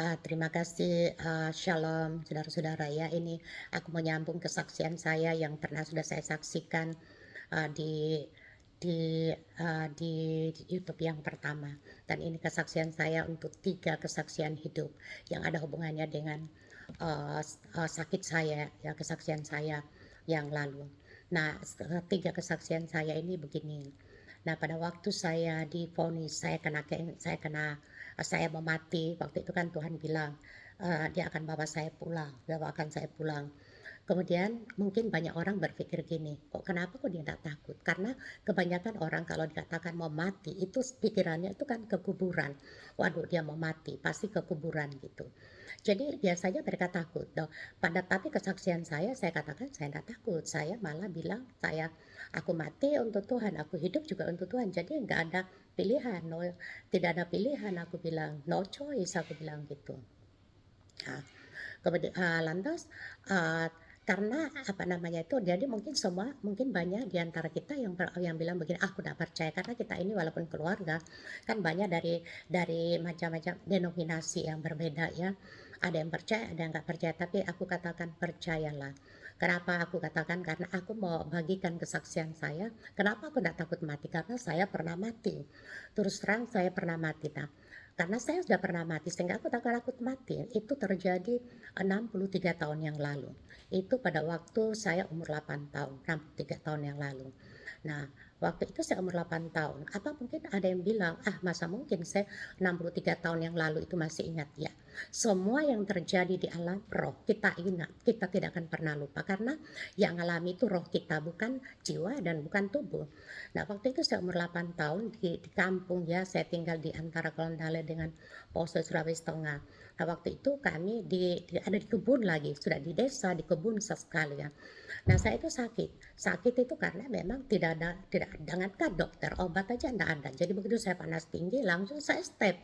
Terima kasih, shalom saudara-saudara ya, ini aku mau nyambung kesaksian saya yang pernah sudah saya saksikan, di di, di YouTube yang pertama, dan ini kesaksian saya untuk 3 kesaksian hidup yang ada hubungannya dengan, sakit saya ya, kesaksian saya yang lalu. Nah, 3 kesaksian saya ini begini. Nah, pada waktu saya divonis saya mau mati, waktu itu kan Tuhan bilang, Dia akan bawa saya pulang, Dia bawakan saya pulang. Kemudian mungkin banyak orang berpikir gini, kok kenapa kok dia tidak takut? Karena kebanyakan orang kalau dikatakan mau mati, itu pikirannya itu kan ke kuburan. Waduh, dia mau mati, pasti ke kuburan gitu. Jadi biasanya mereka takut. Nah, tapi kesaksian saya katakan saya tidak takut. Saya malah bilang aku mati untuk Tuhan, aku hidup juga untuk Tuhan. Jadi nggak ada pilihan, no, tidak ada pilihan. Aku bilang no choice, aku bilang gitu. Nah, lantas, karena apa namanya itu, jadi mungkin banyak di antara kita yang bilang begini, "Ah, aku tidak percaya," karena kita ini walaupun keluarga, kan banyak dari macam-macam denominasi yang berbeda ya. Ada yang percaya, ada yang nggak percaya, tapi aku katakan percayalah. Kenapa aku katakan? Karena aku mau bagikan kesaksian saya, kenapa aku tidak takut mati, karena saya pernah mati. Terus terang saya pernah mati. Nah, karena saya sudah pernah mati sehingga aku takut mati, itu terjadi 63 tahun yang lalu. Itu pada waktu saya umur 8 tahun, 63 tahun yang lalu. Nah, waktu itu saya umur 8 tahun. Apa mungkin ada yang bilang, "Ah, masa mungkin saya 63 tahun yang lalu itu masih ingat?" Ya, semua yang terjadi di alam roh kita ingat, kita tidak akan pernah lupa karena yang alami itu roh kita, bukan jiwa dan bukan tubuh. Nah, waktu itu saya umur 8 tahun di kampung ya, saya tinggal di antara Klondale dengan Poso Sulawesi Tengah. Nah, waktu itu kami ada di kebun lagi, sudah di desa, di kebun sekali ya. Nah, saya itu sakit itu karena memang tidak jangankan dokter, obat aja enggak ada. Jadi begitu saya panas tinggi langsung saya step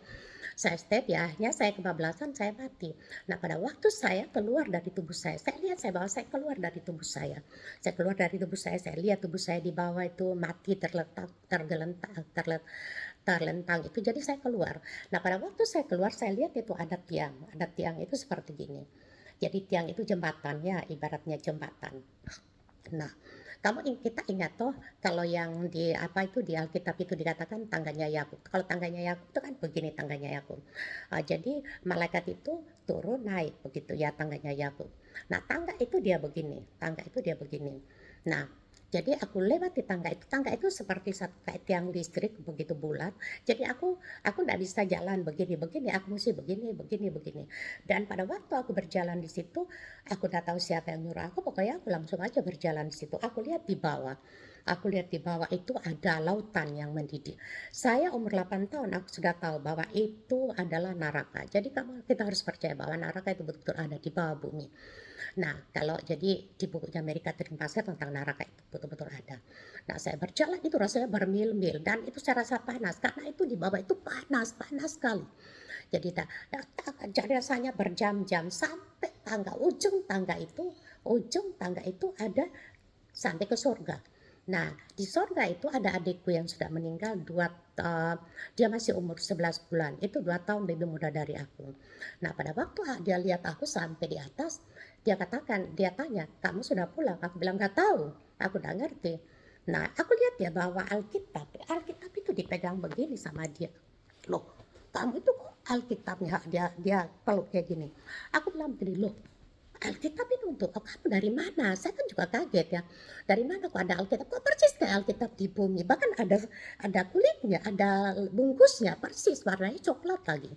ya, akhirnya saya kebablasan, saya mati. Nah, pada waktu saya keluar dari tubuh saya lihat bahwa saya keluar dari tubuh saya. Saya keluar dari tubuh saya lihat tubuh saya di bawah itu mati, terletak, terlentang itu, jadi saya keluar. Nah, pada waktu saya keluar, saya lihat itu ada tiang itu seperti gini. Jadi tiang itu jembatan ya, ibaratnya jembatan. Nah, kita ingat toh kalau yang di apa itu di Alkitab itu dikatakan tangganya Yakub. Kalau tangganya Yakub itu kan begini tangganya Yakub. Jadi malaikat itu turun naik begitu ya tangganya Yakub. Nah, tangga itu dia begini. Nah, jadi aku lewat di tangga itu seperti kayak tiang listrik begitu bulat. Jadi aku nggak bisa jalan begini-begini, aku mesti begini, begini, begini. Dan pada waktu aku berjalan di situ, aku nggak tahu siapa yang nyuruh aku, pokoknya aku langsung aja berjalan di situ. Aku lihat di bawah itu ada lautan yang mendidih. Saya umur 8 tahun, aku sudah tahu bahwa itu adalah neraka. Jadi kita harus percaya bahwa neraka itu betul-betul ada di bawah bumi. Nah, kalau jadi di bukunya Amerika Tripasnya tentang neraka itu betul-betul ada. Nah, saya berjalan itu rasanya bermil-mil dan itu saya rasa panas karena itu di bawah itu panas, panas sekali. Jadi rasanya berjam-jam sampai ujung tangga itu ada sampai ke surga. Nah, di surga itu ada adikku yang sudah meninggal dia masih umur 11 bulan. Itu 2 tahun lebih muda dari aku. Nah, pada waktu dia lihat aku sampai di atas, dia tanya, "Kamu sudah pulang?" Aku bilang, "Nggak tahu, aku nggak ngerti." Nah, aku lihat dia bawa Alkitab. Alkitab itu dipegang begini sama dia. Loh, kamu itu kok Alkitabnya dia dia peluk kayak gini. Aku bilang begini, "Loh, Alkitab ini untuk kamu dari mana?" Saya kan juga kaget ya. Dari mana kok ada Alkitab? Kok persis kayak Alkitab di bumi. Bahkan ada kulitnya, ada bungkusnya, persis warnanya coklat lagi.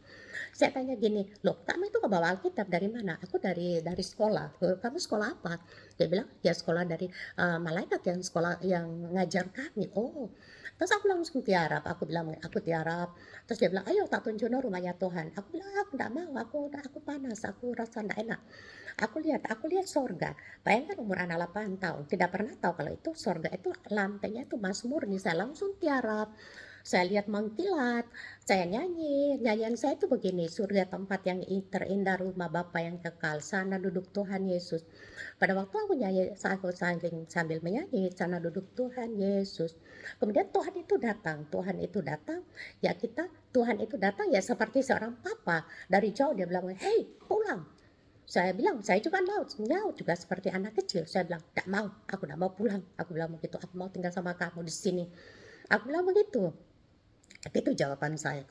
Saya tanya gini, "Loh, kamu itu kebawa Alkitab dari mana?" "Aku dari sekolah." "Loh, kamu sekolah apa?" Dia bilang, "Ya sekolah dari malaikat yang sekolah yang ngajar kami." "Oh." Terus aku langsung tiarap, aku bilang, "Aku tiarap." Terus dia bilang, "Ayo tak tunjukin rumahnya Tuhan." Aku bilang, "Aku enggak mau, aku panas, aku rasa enggak enak." Aku lihat sorga. Bayangkan umur anak 8 tahun, tidak pernah tahu kalau itu sorga itu lantainya itu emas murni. Saya langsung tiarap. Saya lihat mengkilat, saya nyanyi, nyanyian saya itu begini, "Surga tempat yang terindah, rumah Bapa yang kekal, sana duduk Tuhan Yesus." Pada waktu aku nyanyi, saat aku sambil menyanyi, "Sana duduk Tuhan Yesus." Kemudian Tuhan itu datang, ya Tuhan itu datang ya seperti seorang papa, dari jauh dia bilang, "Hei, pulang." Saya bilang, saya juga nyaut juga seperti anak kecil, saya bilang, "Nggak mau, aku nggak mau pulang." Aku bilang begitu, "Aku mau tinggal sama kamu di sini." Aku bilang begitu. Itu jawaban saya.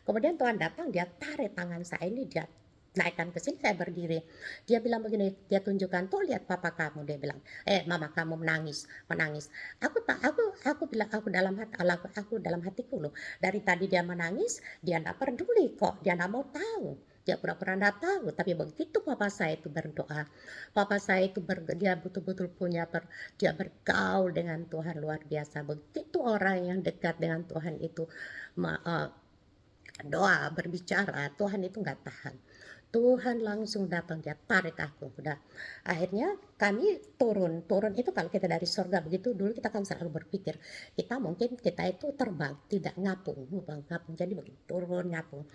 Kemudian Tuhan datang, dia tarik tangan saya ini, dia naikkan ke sini, saya berdiri. Dia bilang begini, dia tunjukkan, "Tuh lihat papa kamu," dia bilang, mama kamu menangis, menangis." Aku bilang, aku dalam hatiku loh, dari tadi dia menangis, dia enggak peduli kok, dia enggak mau tahu. Dia pura-pura enggak tahu, tapi begitu papa saya itu berdoa, papa saya itu dia betul-betul dia bergaul dengan Tuhan luar biasa. Begitu orang yang dekat dengan Tuhan itu ma eee, doa, berbicara, Tuhan itu nggak tahan. Tuhan langsung datang, dia tarik aku, udah. Akhirnya kami turun, turun itu kalau kita dari surga begitu, dulu kita kan selalu berpikir, kita itu terbang, tidak ngapung, ngapung, jadi begitu turun ngapung.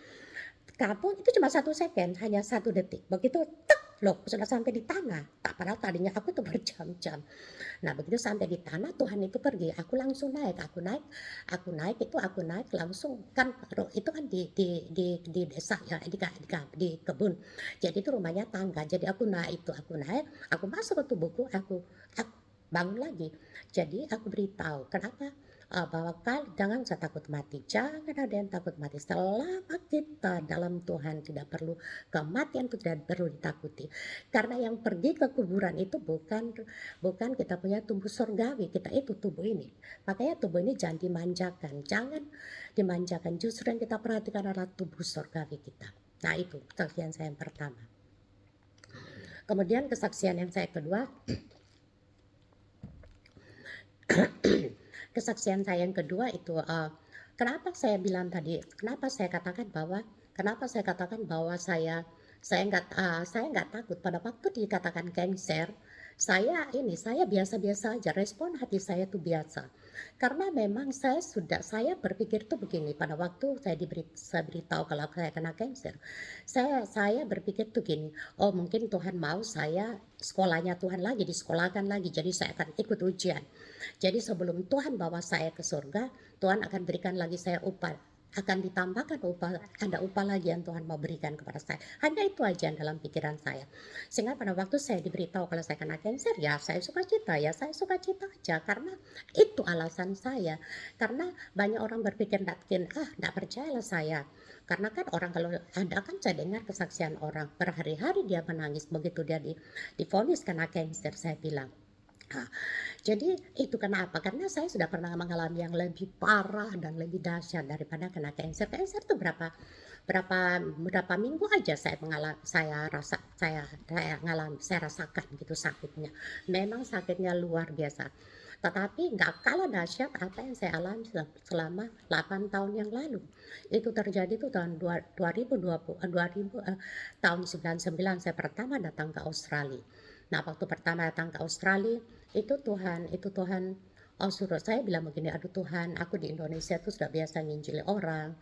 Kapung itu cuma 1 second, hanya 1 detik, begitu tek, loh sudah sampai di tanah, tak padahal tadinya aku tuh berjam-jam. Nah, begitu sampai di tanah, Tuhan itu pergi, aku langsung naik, aku naik langsung kan itu kan di desa ya, di kebun. Jadi itu rumahnya tangga, jadi aku naik, aku masuk ke tubuhku, aku bangun lagi. Jadi aku beritahu, kenapa? Bahwa jangan usah takut mati, jangan ada yang takut mati. Selama kita dalam Tuhan tidak perlu kematian itu tidak perlu ditakuti. Karena yang pergi ke kuburan itu bukan kita punya tubuh surgawi, kita itu tubuh ini. Makanya tubuh ini jangan dimanjakan, justru yang kita perhatikan adalah tubuh surgawi kita. Nah itu kesaksian saya yang pertama. Kemudian kesaksian yang saya kedua, itu, kenapa saya katakan bahwa saya nggak takut pada waktu dikatakan cancer, saya biasa-biasa aja, respon hati saya tuh biasa. Karena memang saya berpikir tuh begini, pada waktu saya beritahu kalau saya kena cancer, saya berpikir tuh gini, "Oh mungkin Tuhan mau saya sekolahnya Tuhan lagi, disekolahkan lagi, jadi saya akan ikut ujian." Jadi sebelum Tuhan bawa saya ke surga, Tuhan akan berikan lagi saya upah, akan ditambahkan upah, ada upah lagi yang Tuhan mau berikan kepada saya. Hanya itu aja yang dalam pikiran saya. Sehingga pada waktu saya diberitahu kalau saya kena cancer, saya sukacita aja karena itu alasan saya. Karena banyak orang berpikir, enggak percayalah saya. Karena kan orang kalau ada kan saya dengar kesaksian orang berhari-hari dia menangis begitu dia divonis kena cancer, saya bilang. Nah, jadi itu kenapa? Karena saya sudah pernah mengalami yang lebih parah dan lebih dahsyat daripada kena cancer. Cancer itu berapa berapa berapa minggu aja saya rasakan gitu sakitnya. Memang sakitnya luar biasa. Tetapi nggak kalah dahsyat apa yang saya alami selama 8 tahun yang lalu. Itu terjadi tuh tahun 2020, 2000, tahun 99 saya pertama datang ke Australia. Nah, waktu pertama datang ke Australia, itu Tuhan, suruh saya bilang begini, "Aduh Tuhan, aku di Indonesia tuh sudah biasa nginjili orang.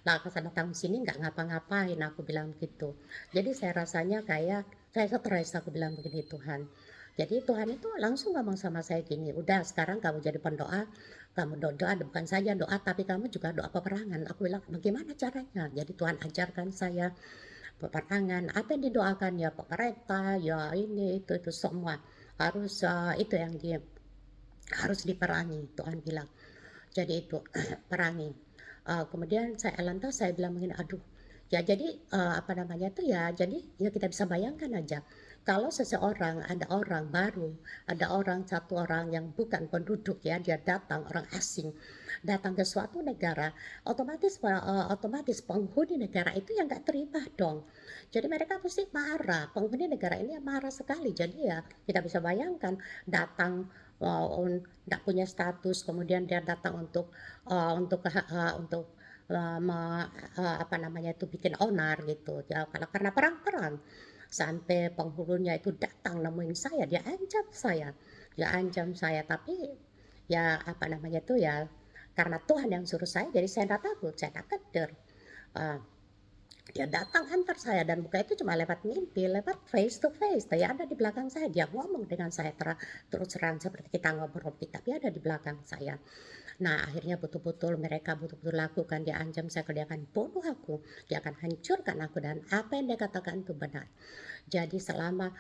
Lah pas datang sini nggak ngapa-ngapain," aku bilang gitu. Jadi saya rasanya kayak saya stres, aku bilang begini, "Tuhan." Jadi Tuhan itu langsung ngomong sama saya gini, "Udah sekarang kamu jadi pendoa, kamu doa bukan saja doa tapi kamu juga doa peperangan." Aku bilang, "Bagaimana caranya?" Jadi Tuhan ajarkan saya peperangan, apa yang didoakan ya pemerintah, ya ini itu semua harus itu yang harus diperangi, Tuhan bilang. Jadi itu perangi. Kemudian lantas saya bilang begini, "Aduh, ya jadi, apa namanya tuh ya, jadi ya kita bisa bayangkan aja, kalau ada orang baru, satu orang yang bukan penduduk ya, dia datang, orang asing, datang ke suatu negara, otomatis penghuni negara itu yang nggak terima dong. Jadi mereka pasti marah, penghuni negara ini marah sekali. Jadi ya kita bisa bayangkan datang, nggak punya status, kemudian dia datang untuk, apa namanya itu, bikin onar gitu, ya karena perang-perang. Sampai penghulunya itu datang nemuin saya, dia ancam saya, tapi ya apa namanya itu ya, karena Tuhan yang suruh saya, jadi saya nggak takut, saya nggak keder. Eh, Dia datang antar saya dan bukan itu cuma lewat mimpi, lewat face to face. Dia ada di belakang saya, dia ngomong dengan saya terus terang seperti kita ngobrol, tapi ada di belakang saya. Nah, akhirnya betul-betul mereka betul-betul lakukan, dia ancam saya, dia akan bunuh aku, dia akan hancurkan aku, dan apa yang dia katakan itu benar. Jadi selama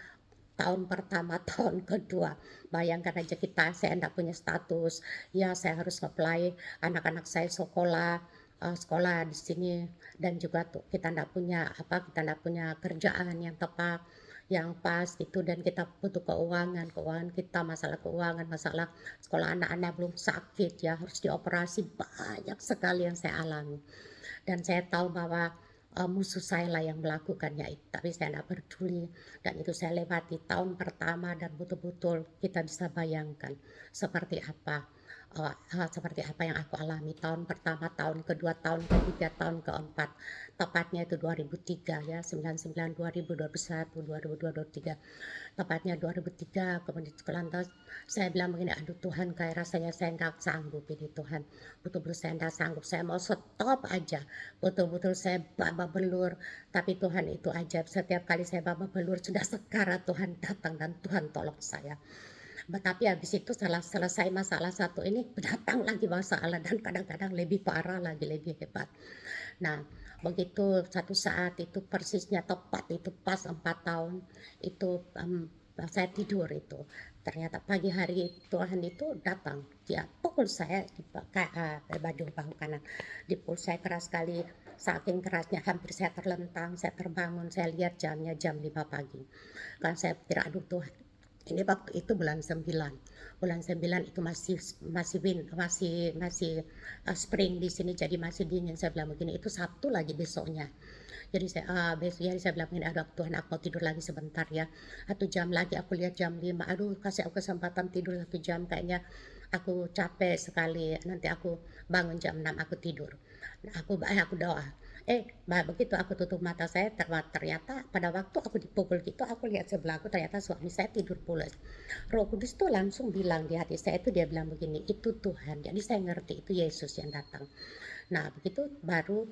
tahun pertama, tahun kedua, bayangkan aja saya enggak punya status, ya saya harus apply anak-anak saya sekolah, sekolah di sini, dan juga tuh kita enggak punya kita enggak punya kerjaan yang tepat, yang pas gitu, dan kita butuh keuangan kita, masalah keuangan, masalah sekolah anak-anak belum sakit ya, harus dioperasi, banyak sekali yang saya alami. Dan saya tahu bahwa musuh saya lah yang melakukannya itu, tapi saya tidak peduli. Dan itu saya lewati tahun pertama, dan betul-betul kita bisa bayangkan seperti apa seperti apa yang aku alami tahun pertama, tahun kedua, tahun ketiga, tahun keempat. Tepatnya itu 2003 ya, 99, 2000, 2001, 2002, 2003. Tepatnya 2003, kemudian lantas saya bilang begini, aduh Tuhan, kayak rasanya saya nggak sanggup ini Tuhan, betul-betul saya nggak sanggup, saya mau stop aja, betul-betul saya babak belur, tapi Tuhan itu ajaib, setiap kali saya babak belur sudah sekarang Tuhan datang dan Tuhan tolong saya. Tapi habis itu setelah selesai masalah satu ini, datang lagi masalah, dan kadang-kadang lebih parah lagi, lebih hebat. Nah, begitu satu saat itu persisnya tepat itu pas 4 tahun itu, saya tidur itu. Ternyata pagi hari Tuhan itu datang, dia pukul saya di baju paha kanan. Dipukul saya keras sekali, saking kerasnya hampir saya terlentang, saya terbangun, saya lihat jamnya jam 5 pagi. Kan saya pikir, aduh Tuhan, ini waktu itu bulan 9. Bulan 9 itu masih masih masih spring di sini, jadi masih dingin. Saya bilang begini, itu Sabtu lagi besoknya. Jadi besoknya saya bilang begini, aduh Tuhan, aku mau tidur lagi sebentar ya. 1 jam lagi, aku lihat jam 5. Aduh, kasih aku kesempatan tidur 1 jam, kayaknya aku capek sekali. Nanti aku bangun jam 6 aku tidur. Nah, aku doa. Begitu aku tutup mata saya, ternyata pada waktu aku dipukul gitu, aku lihat sebelah aku, ternyata suami saya tidur pulas. Roh Kudus tuh langsung bilang di hati saya itu, dia bilang begini, itu Tuhan. Jadi saya ngerti itu Yesus yang datang. Nah, begitu baru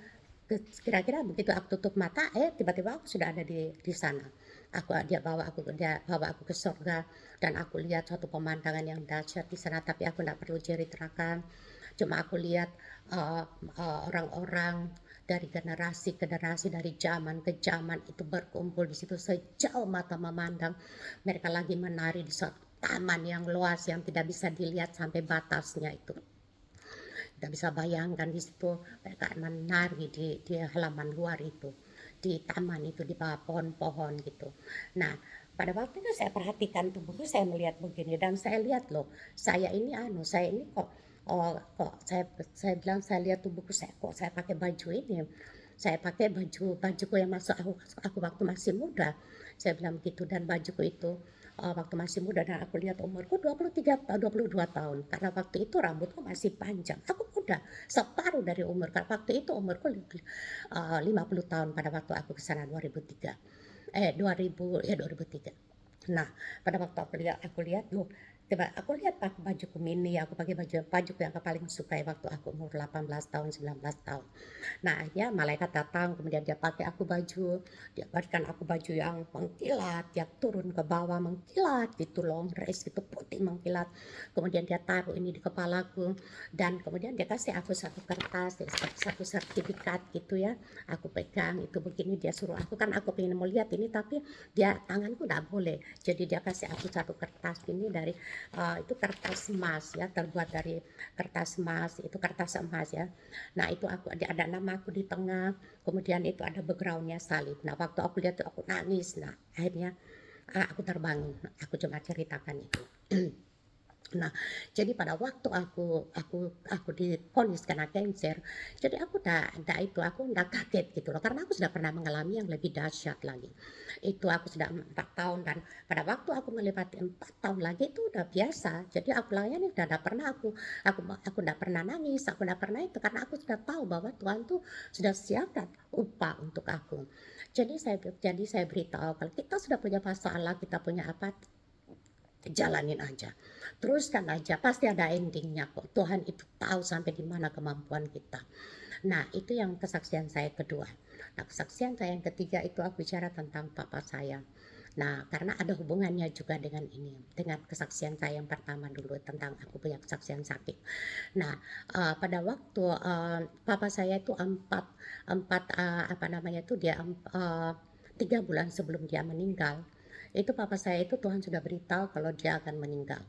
kira-kira begitu aku tutup mata, tiba-tiba aku sudah ada di sana. Dia bawa aku ke surga, dan aku lihat suatu pemandangan yang dahsyat di sana, tapi aku tidak perlu ceritakan. Cuma aku lihat orang-orang dari generasi ke generasi, dari zaman ke zaman itu berkumpul di situ sejauh mata memandang. Mereka lagi menari di suatu taman yang luas yang tidak bisa dilihat sampai batasnya itu. Tidak bisa bayangkan di situ mereka menari di halaman luar itu, di taman itu, di bawah pohon-pohon gitu. Nah, pada waktu itu saya perhatikan tubuhku, saya melihat begini, dan saya lihat loh, saya ini kok, saya bilang, saya lihat tubuhku, saya pakai baju ini, saya pakai bajuku yang masuk aku waktu masih muda, saya bilang begitu. Dan bajuku itu waktu masih muda, dan aku lihat umurku 22 tahun, karena waktu itu rambutku masih panjang, aku muda, separuh dari umur, karena waktu itu umurku 50 tahun pada waktu aku ke sana 2003, 2000, ya 2003. Nah, pada waktu aku lihat loh, coba aku lihat bajuku mini, aku pakai bajuku yang aku paling suka waktu aku umur 18 tahun, 19 tahun. Nah, akhirnya malaikat datang, kemudian dia pakai aku baju, dia berikan aku baju yang mengkilat, dia turun ke bawah mengkilat gitu, long dress itu putih mengkilat. Kemudian dia taruh ini di kepalaku, dan kemudian dia kasih aku satu kertas, satu sertifikat gitu ya. Aku pegang itu begini, dia suruh aku, kan aku pengen mau lihat ini, tapi dia tanganku enggak boleh. Jadi dia kasih aku satu kertas ini dari itu kertas emas ya, terbuat dari kertas emas, itu kertas emas ya. Nah, itu ada nama aku di tengah, kemudian itu ada backgroundnya salib. Nah, waktu aku lihat itu aku nangis. Nah, akhirnya aku terbangun, aku cuma ceritakan itu. Nah, jadi pada waktu aku divonis kena kanker, jadi aku ndak kaget gitu loh, karena aku sudah pernah mengalami yang lebih dahsyat lagi. Itu aku sudah 4 tahun, dan pada waktu aku melewati 4 tahun lagi itu udah biasa. Jadi aku layani, udah ndak pernah aku ndak pernah nangis, aku ndak pernah itu, karena aku sudah tahu bahwa Tuhan tuh sudah siapkan upah untuk aku. Jadi saya beritahu, kalau kita sudah punya masalah, kita punya apa, jalanin aja, teruskan aja, pasti ada endingnya kok. Tuhan itu tahu sampai di mana kemampuan kita. Nah, itu yang kesaksian saya kedua. Nah, kesaksian saya yang ketiga itu aku bicara tentang papa saya. Nah, karena ada hubungannya juga dengan ini, dengan kesaksian saya yang pertama dulu tentang aku punya kesaksian sakit. Nah, pada waktu, papa saya itu empat empat, apa namanya itu, 3 bulan sebelum dia meninggal, itu papa saya itu Tuhan sudah beritahu kalau dia akan meninggal.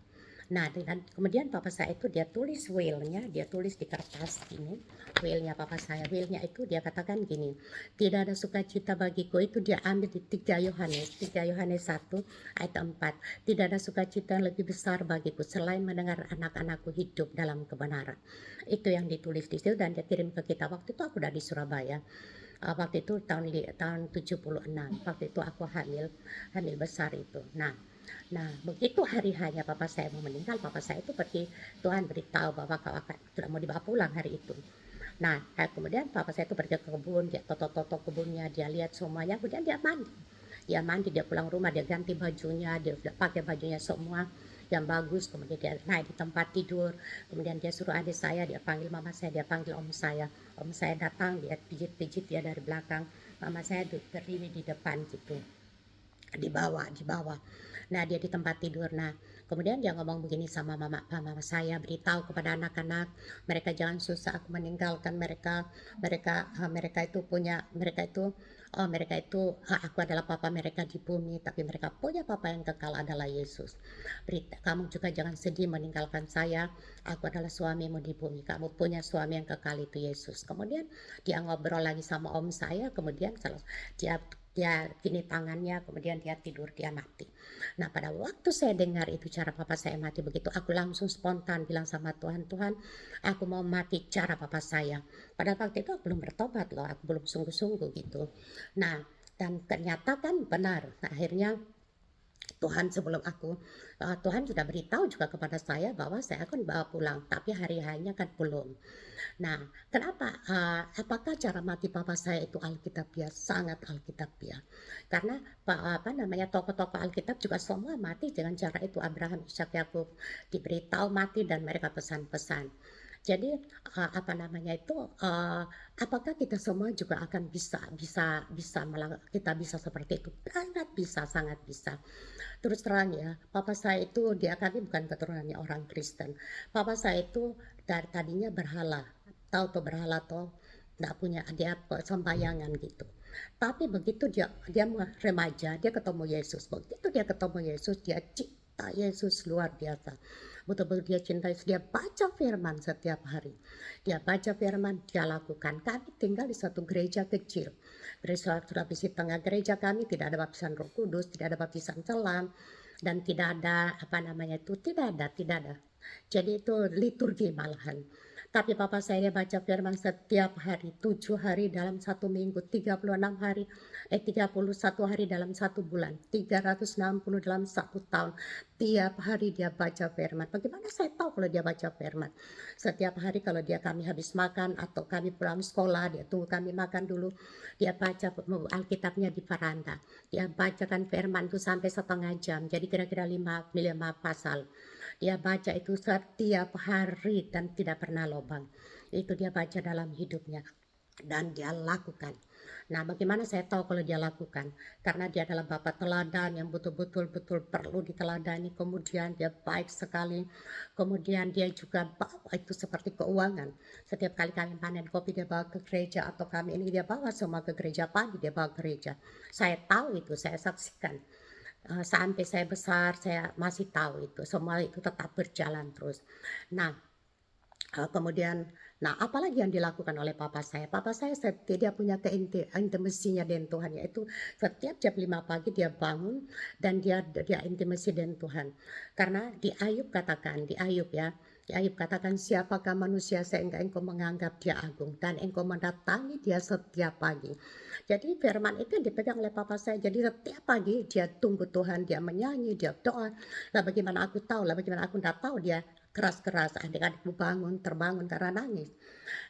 Nah, dengan kemudian papa saya itu dia tulis will-nya, dia tulis di kertas ini, will-nya papa saya. Will-nya itu dia katakan gini, "Tidak ada sukacita bagiku," itu dia ambil di 3 Yohanes 1 ayat 4. "Tidak ada sukacita yang lebih besar bagiku selain mendengar anak-anakku hidup dalam kebenaran." Itu yang ditulis di situ dan dia kirim ke kita. Waktu itu aku udah di Surabaya. Waktu itu tahun 76. Waktu itu aku hamil, hamil besar itu. Nah, begitu hari hanya papa saya mau meninggal, papa saya itu pergi, Tuhan beritahu bahwa kau akan sudah mau dibawa pulang hari itu. Nah, kemudian papa saya itu pergi ke kebun, dia toto-toto kebunnya, dia lihat semuanya, kemudian dia mandi. Dia mandi, dia pulang rumah, dia ganti bajunya, dia udah pakai bajunya semua yang bagus, kemudian dia naik di tempat tidur, kemudian dia suruh adik saya, dia panggil mama saya, dia panggil om saya datang, dia pijit-pijit dia dari belakang, mama saya berdiri di depan gitu, di bawah. Nah, dia di tempat tidur. Nah, kemudian dia ngomong begini sama mama saya, beritahu kepada anak-anak, mereka jangan susah aku meninggalkan mereka. Mereka itu punya, mereka itu, aku adalah papa mereka di bumi, tapi mereka punya papa yang kekal adalah Yesus. Kamu juga jangan sedih meninggalkan saya. Aku adalah suamimu di bumi. Kamu punya suami yang kekal itu Yesus. Kemudian dia ngobrol lagi sama om saya, kemudian dia dia gini tangannya, kemudian dia tidur, dia mati. Nah, pada waktu saya dengar itu cara papa saya mati begitu, aku langsung spontan bilang sama Tuhan, Tuhan, aku mau mati cara papa saya. Pada waktu itu aku belum bertobat loh, aku belum sungguh-sungguh gitu. Nah, dan ternyata kan benar. Nah, akhirnya Tuhan sudah beritahu juga kepada saya bahwa saya akan bawa pulang, tapi hari hanya kan belum. Nah, kenapa? Apakah cara mati papa saya itu Alkitabiah? Sangat Alkitabiah. Karena apa namanya, tokoh-tokoh Alkitab juga semua mati dengan cara itu. Abraham, Ishak, Yakub diberitahu mati dan mereka pesan-pesan. Jadi apa namanya itu, apakah kita semua juga akan bisa bisa bisa kita bisa seperti itu? Sangat bisa, sangat bisa. Terus terang ya, papa saya itu kami bukan keturunannya orang Kristen. Papa saya itu dari tadinya berhala, tahu tuh berhala tuh, nggak punya dia sembayangan gitu. Tapi begitu dia dia remaja, dia ketemu Yesus. Begitu dia ketemu Yesus, dia cinta Yesus luar biasa. Betul-betul dia cinta Yesus. Dia baca firman setiap hari. Dia baca firman, dia lakukan. Kami tinggal di suatu gereja kecil. Gereja di tengah gereja kami tidak ada baptisan Roh Kudus, tidak ada baptisan selam, dan tidak ada apa namanya itu, tidak ada. Jadi itu liturgi malahan. Tapi papa saya baca firman setiap hari, 7 hari dalam 1 minggu, 36 hari, 31 hari dalam 1 bulan, 360 dalam 1 tahun. Tiap hari dia baca firman. Bagaimana saya tahu kalau dia baca firman? Setiap hari kalau kami habis makan atau kami pulang sekolah, dia tunggu kami makan dulu, dia baca Alkitabnya di veranda. Dia bacakan firman itu sampai setengah jam, jadi kira-kira 5 pasal. Dia baca itu setiap hari dan tidak pernah lobang. Itu dia baca dalam hidupnya dan dia lakukan. Nah, bagaimana saya tahu kalau dia lakukan? Karena dia adalah bapak teladan yang betul-betul perlu diteladani. Kemudian dia baik sekali. Kemudian dia juga bawa itu seperti keuangan. Setiap kali kami panen kopi dia bawa ke gereja, atau kami ini dia bawa semua ke gereja, pagi dia bawa ke gereja. Saya tahu itu, saya saksikan. Sampai saya besar saya masih tahu itu, semua itu tetap berjalan terus. Nah, kemudian, nah apalagi yang dilakukan oleh papa saya? Papa saya dia punya intimasinya dengan Tuhan, yaitu setiap jam 5 pagi dia bangun dan dia intimasi dengan Tuhan. Karena di Ayub katakan, di Ayub katakan, siapakah manusia sehingga engkau menganggap dia agung dan engkau mendatangi dia setiap pagi. Jadi firman itu yang dipegang oleh papa saya. Jadi setiap pagi dia tunggu Tuhan, dia menyanyi, dia doa. Lah bagaimana aku tahu? Lah bagaimana aku tidak tahu dia keras-keras, adik-adikku terbangun karena nangis.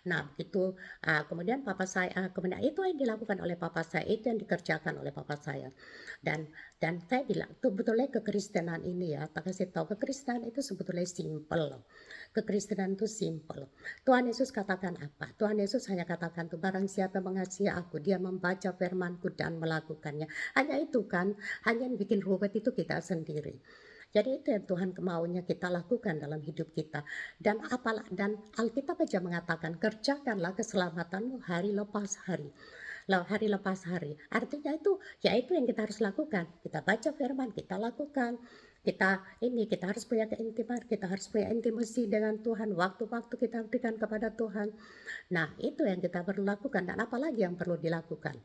Nah begitu, kemudian papa saya kemudian itu yang dilakukan oleh papa saya, itu yang dikerjakan oleh papa saya. Dan saya bilang, sebetulnya kekristenan ini ya, tak kasih tahu, kekristenan itu sebetulnya simpel loh. Kekristenan itu simpel. Tuhan Yesus katakan apa? Tuhan Yesus hanya katakan tuh, barang siapa mengasihi aku, dia membaca firman-Ku dan melakukannya. Hanya itu kan, hanya yang bikin ruwet itu kita sendiri. Jadi itu yang Tuhan maunya kita lakukan dalam hidup kita. Dan Alkitab aja mengatakan, kerjakanlah keselamatanmu hari lepas hari. Hari lepas hari. Artinya itu, ya itu yang kita harus lakukan. Kita baca firman, kita lakukan. Kita harus punya keintiman, kita harus punya intimasi dengan Tuhan. Waktu-waktu kita berikan kepada Tuhan. Nah, itu yang kita perlu lakukan. Dan apalagi yang perlu dilakukan?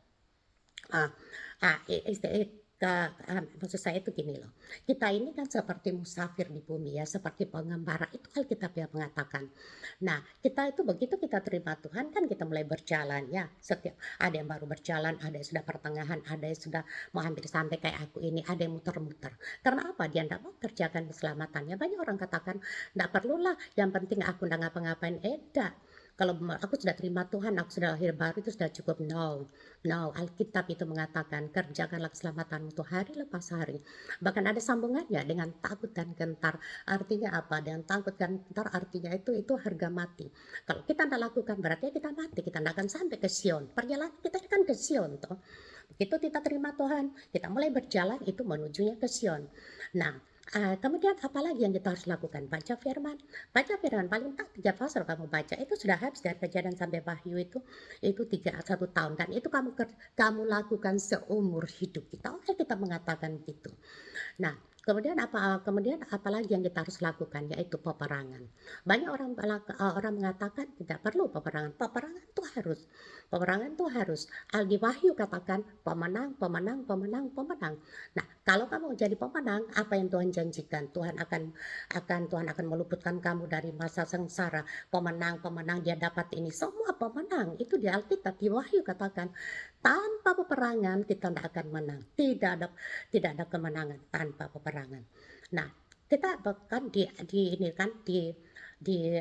Ah, Maksud saya itu gini loh, kita ini kan seperti musafir di bumi ya, seperti pengembara, itu Alkitab yang mengatakan. Nah, kita itu begitu kita terima Tuhan kan kita mulai berjalan ya, setiap ada yang baru berjalan, ada yang sudah pertengahan, ada yang sudah mau hampir sampai kayak aku ini, ada yang muter-muter. Karena apa? Dia tidak mau kerjakan keselamatannya. Banyak orang katakan, tidak perlulah, yang penting aku tidak ngapa-ngapain. Tidak. Kalau aku sudah terima Tuhan, aku sudah lahir baru, itu sudah cukup. No, no, Alkitab itu mengatakan kerjakanlah keselamatanmu itu hari lepas hari. Bahkan ada sambungannya dengan takut dan gentar. Artinya apa? Dengan takut dan gentar artinya itu harga mati. Kalau kita tidak lakukan berarti kita mati, kita tidak akan sampai ke Sion. Perjalanan kita kan ke Sion toh. Begitu kita terima Tuhan, kita mulai berjalan itu menujunya ke Sion. Nah, kemudian apalagi yang kita harus lakukan? Baca firman paling tak 3 pasal kamu baca, itu sudah habis dari Kejadian sampai Wahyu itu 1 tahun, dan itu kamu lakukan seumur hidup kita. Oke, kita mengatakan gitu. Nah, kemudian apalagi yang kita harus lakukan, yaitu peperangan. Banyak orang mengatakan tidak perlu peperangan. Peperangan itu harus. Di Wahyu katakan pemenang, pemenang, pemenang, pemenang. Nah, kalau kamu jadi pemenang, apa yang Tuhan janjikan? Tuhan akan meluputkan kamu dari masa sengsara. Pemenang, pemenang, dia dapat ini. Semua pemenang itu di Alkitab, di Wahyu katakan, tanpa peperangan kita tidak akan menang. Tidak ada kemenangan tanpa peperangan. Nah, kita bahkan di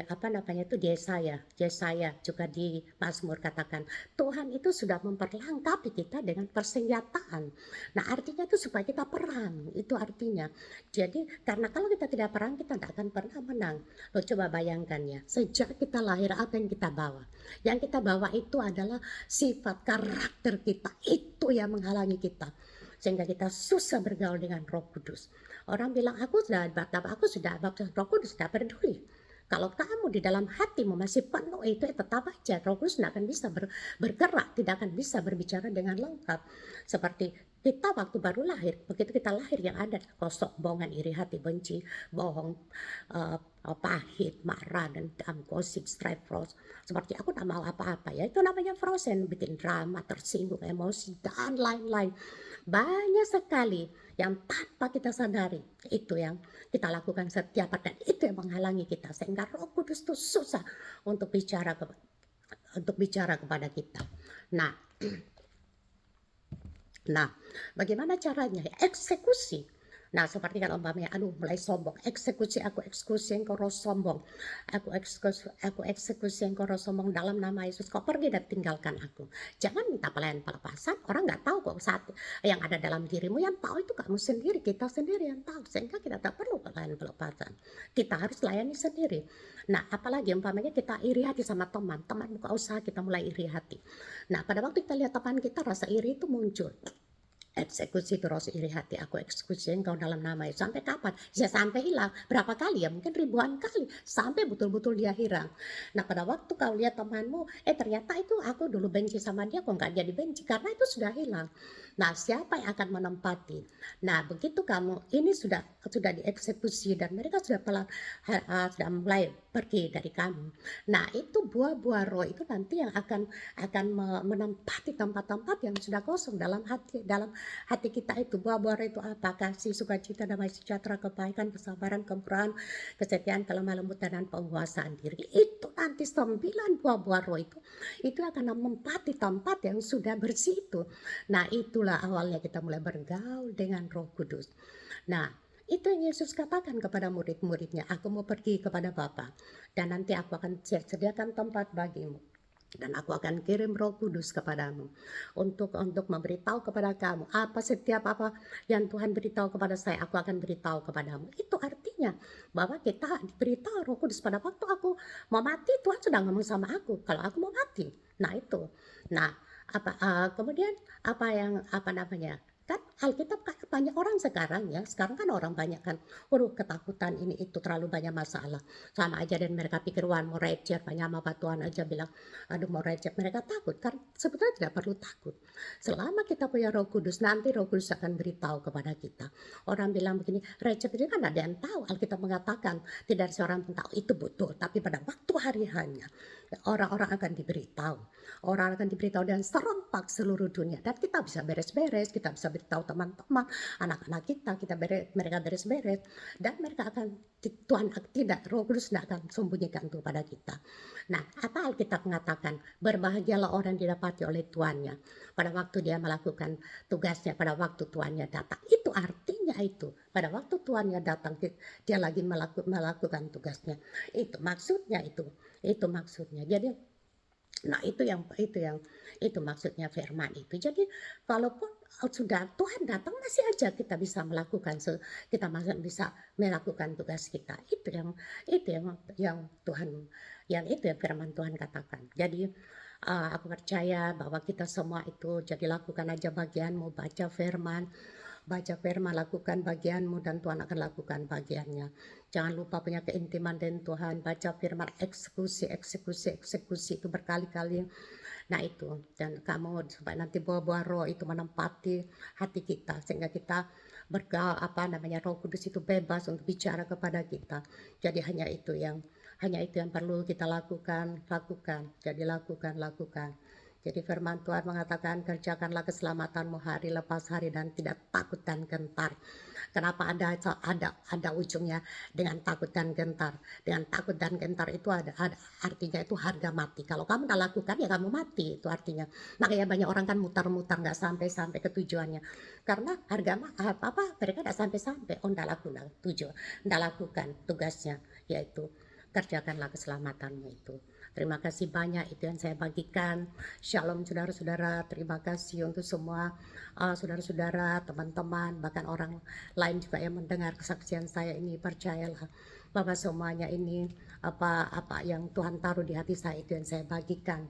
apa namanya itu, di Yesaya juga di Mazmur katakan, Tuhan itu sudah memperlengkapi kita dengan persenjataan. Nah, artinya itu supaya kita perang, itu artinya. Jadi karena kalau kita tidak perang, kita tidak akan pernah menang. Lo coba bayangkan ya, sejak kita lahir apa yang kita bawa? Yang kita bawa itu adalah sifat karakter kita, itu yang menghalangi kita sehingga kita susah bergaul dengan Roh Kudus. Orang bilang aku sudah baptis Roh Kudus, tidak peduli. Kalau kamu di dalam hatimu masih penuh itu, tetap aja Roh Kudus tidak akan bisa bergerak, tidak akan bisa berbicara dengan lengkap. Seperti kita waktu baru lahir, begitu kita lahir yang ada kesombongan, iri hati, benci, bohong, pahit, marah, dendam, gosip, strife, frost. Seperti aku tak mau apa-apa ya, itu namanya frozen, bikin drama, tersinggung, emosi, dan lain-lain. Banyak sekali yang tanpa kita sadari, itu yang kita lakukan setiap hari, dan itu yang menghalangi kita sehingga Roh Kudus itu susah untuk bicara kepada kita. Nah, bagaimana caranya? Eksekusi. Nah, seperti kalau umpamanya, mulai sombong, eksekusi engkau roh sombong, aku eksekusi engkau roh sombong dalam nama Yesus, kau pergi dan tinggalkan aku. Jangan minta pelepasan, orang nggak tahu kok saat yang ada dalam dirimu, yang tahu itu kamu sendiri, kita sendiri yang tahu, sehingga kita tak perlu pelepasan, kita harus layani sendiri. Nah, apalagi umpamanya kita iri hati sama teman buka usaha, kita mulai iri hati. Nah, pada waktu kita lihat teman kita, rasa iri itu muncul. Eksekusi terus iri hati, aku eksekusi engkau dalam nama Yesus. Sampai kapan? Ya sampai hilang. Berapa kali ya? Mungkin ribuan kali. Sampai betul-betul dia hilang. Nah, pada waktu kau lihat temanmu, ternyata itu aku dulu benci sama dia, kok nggak jadi benci? Karena itu sudah hilang. Nah, siapa yang akan menempati? Nah, begitu kamu, ini sudah dieksekusi dan mereka sudah mulai pergi dari kamu. Nah, itu buah-buah roh itu nanti yang akan menempati tempat-tempat yang sudah kosong dalam hati kita itu. Buah-buah roh itu apa? Kasih, sukacita, damai sejahtera, kebaikan, kesabaran, kemurahan, kesetiaan, kelemah lembutan, dan penguasaan diri. Itu nanti 9 buah-buah roh itu akan menempati tempat yang sudah bersih itu. Nah, itulah awalnya kita mulai bergaul dengan Roh Kudus. Nah, Itu yang Yesus katakan kepada murid-muridnya, "Aku mau pergi kepada Bapa, dan nanti aku akan sediakan tempat bagimu. Dan aku akan kirim Roh Kudus kepadamu untuk memberitahu kepada kamu setiap apa yang Tuhan beritahu kepada saya, aku akan beritahu kepadamu." Itu artinya bahwa kita diberitahu Roh Kudus pada waktu aku mau mati, Tuhan sudah ngomong sama aku kalau aku mau mati. Nah itu. Nah, kemudian apa yang apa namanya? Kan Alkitab kan banyak orang sekarang ya, sekarang kan orang banyak kan, waduh ketakutan ini itu terlalu banyak masalah. Sama aja dan mereka pikir wah mau receh, banyak sama Tuhan aja bilang aduh mau receh, mereka takut kan sebetulnya tidak perlu takut. Selama kita punya Roh Kudus, nanti Roh Kudus akan beritahu kepada kita. Orang bilang begini, receh itu kan ada yang tahu, Alkitab mengatakan tidak ada seorang pun tahu, itu betul, tapi pada waktu hari hanya orang-orang akan diberitahu. Orang akan diberitahu dan serempak seluruh dunia dan kita bisa beres-beres, kita bisa beritahu teman-teman, anak-anak mereka beres-beres dan mereka akan Tuhan tidak, Roh Kudus tidak akan sembunyikan itu pada kita. Nah, apa Alkitab mengatakan? Berbahagialah orang didapati oleh tuannya pada waktu dia melakukan tugasnya, pada waktu tuannya datang. Itu artinya itu. Pada waktu tuannya datang, dia lagi melakukan tugasnya. Itu maksudnya itu. Itu maksudnya. Jadi, nah itu maksudnya firman itu. Jadi, walaupun sudah Tuhan datang masih aja kita bisa melakukan kita masih bisa melakukan tugas kita. Itu yang Tuhan yang itu yang firman Tuhan katakan. Jadi aku percaya bahwa kita semua itu jadi lakukan aja bagianmu, baca firman, lakukan bagianmu dan Tuhan akan lakukan bagiannya. Jangan lupa punya keintiman dengan Tuhan, baca firman, eksekusi itu berkali-kali. Nah itu, dan kamu supaya nanti buah-buah roh itu menempati hati kita sehingga kita Roh Kudus itu bebas untuk bicara kepada kita. Jadi hanya itu yang perlu kita lakukan. Jadi lakukan. Jadi firman Tuhan mengatakan kerjakanlah keselamatanmu hari lepas hari dan tidak takut dan gentar. Kenapa ada ujungnya dengan takut dan gentar? Dengan takut dan gentar itu ada artinya itu harga mati. Kalau kamu tidak lakukan ya kamu mati, itu artinya. Makanya banyak orang kan mutar-mutar nggak sampai ke tujuannya. Karena mereka tidak sampai-sampai. Oh, tidak lakukan tugasnya, yaitu kerjakanlah keselamatanmu itu. Terima kasih banyak, itu yang saya bagikan. Shalom saudara-saudara, terima kasih untuk semua saudara-saudara, teman-teman, bahkan orang lain juga yang mendengar kesaksian saya ini. Percayalah bahwa semuanya ini apa yang Tuhan taruh di hati saya itu yang saya bagikan.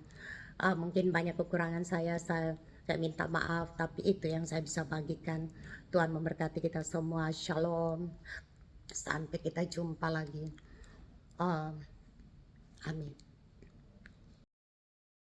Mungkin banyak kekurangan saya minta maaf, tapi itu yang saya bisa bagikan. Tuhan memberkati kita semua. Shalom, sampai kita jumpa lagi. Amin.